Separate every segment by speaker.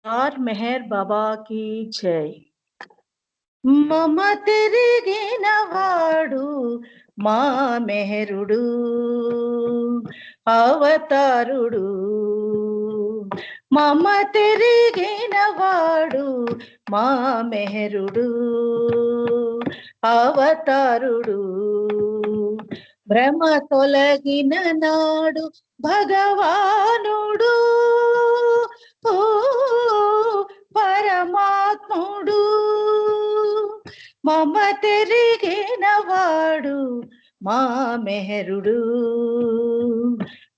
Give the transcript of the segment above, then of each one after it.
Speaker 1: और मेहर बाबा की जय। మమ తిరిగినవాడు మా మెహరుడు అవతారుడు. మమ తిరిగినవాడు మా మెహరుడు అవతారుడు. భ్రమ తొలగిన నాడు భగవానుడు పరమాత్ముడు. మమ తిరిగినవాడు మా మెహరుడు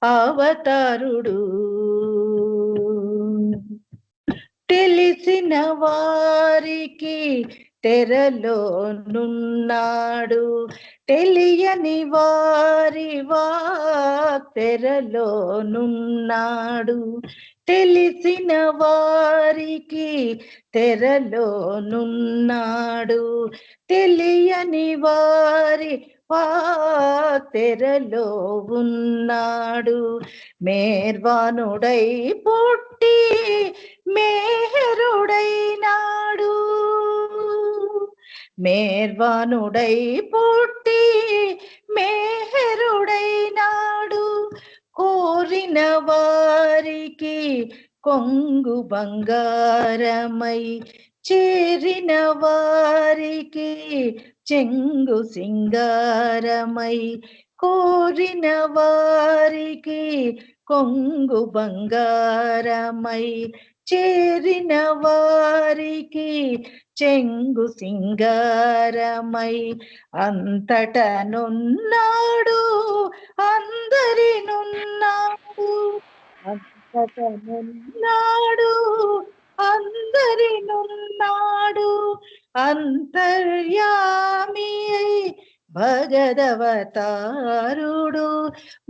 Speaker 1: అవతారుడు. తెలిసిన వారికి తెరలో నున్నాడు, తెలియని వారి తెరలో నున్నాడు. తెలిసిన వారికి తెరలో నున్నాడు, తెలియని వారి తెరలో ఉన్నాడు. మేర్వానుడై పుట్టి మేహరుడైనాడు, మేర్వానుడై పుట్టి మేహరుడైనాడు. కోరిన వారికి కొంగు బంగారమై, చేరిన వారికి చెంగు సింగారమై. కోరిన వారికి కొంగు బంగారమై, చేరిన వారికి చెంగు సింగారమై. అంతటనున్నాడు అందరినున్నాడు, అంతటనున్నాడు అందరినున్నాడు. అంతర్యామి భగదవతారుడు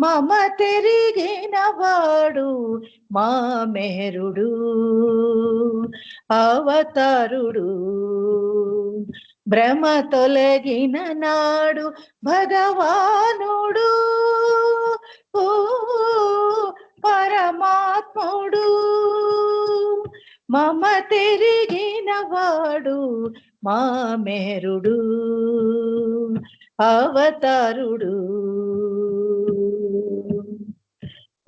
Speaker 1: మమ తిరిగినవాడు మా మెహరుడు అవతారుడు. భ్రమ తొలగిన నాడు భగవానుడు పరమాత్ముడు. మమ తిరిగినవాడు మా మెహరుడు అవతారుడు.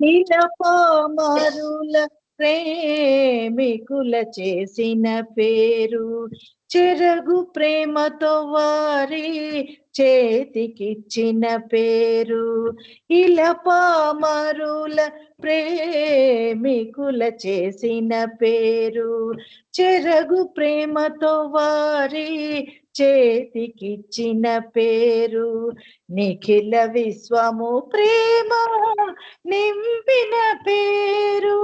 Speaker 1: నీలపామరుల ప్రేమికుల చేసిన పేరు, చెరగు ప్రేమతో వారి చేతికిచ్చిన పేరు. ఇలపామరుల ప్రేమికుల చేసిన పేరు, చెరగు ప్రేమతో వారి చేతికిచ్చిన పేరు. నిఖిల విశ్వము ప్రేమ నింపిన పేరు,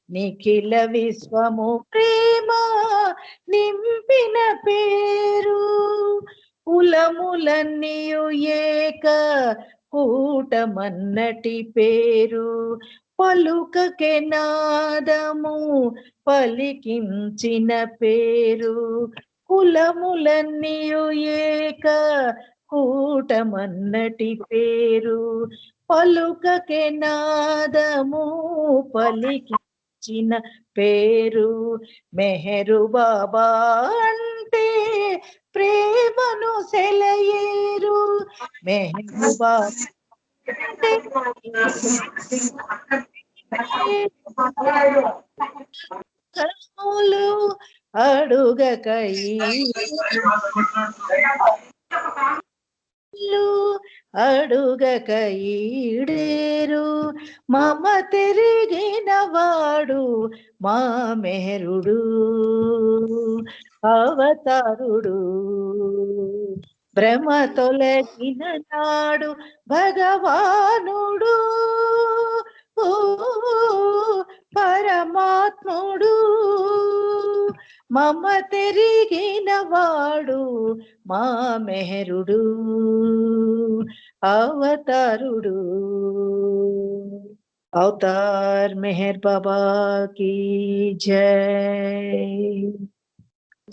Speaker 1: నిఖిల విశ్వము ప్రేమ నింపిన పేరు. కులములన్నీయు ఏక కూటమన్నటి పేరు, పలుకకే నాదము పలికించిన పేరు. కులములన్నీయు ఏక కూటమన్నటి పేరు, పలుకకే నాదము పలికించిన పేరు. మెహరు బాబా అంటే ప్రేమను సెలయేరు, మెహరు బాబా కరములు అడుగక అడుగక ఈడేరు. మమ తిరిగినవాడు మా మెహరుడు అవతారుడు. భ్రమ తొలగిన నాడు భగవానుడు పరమాత్ముడు. మమ తిరిగినవాడు మా మెహరుడు అవతారుడు. अवतार मेहर बाबा की जय।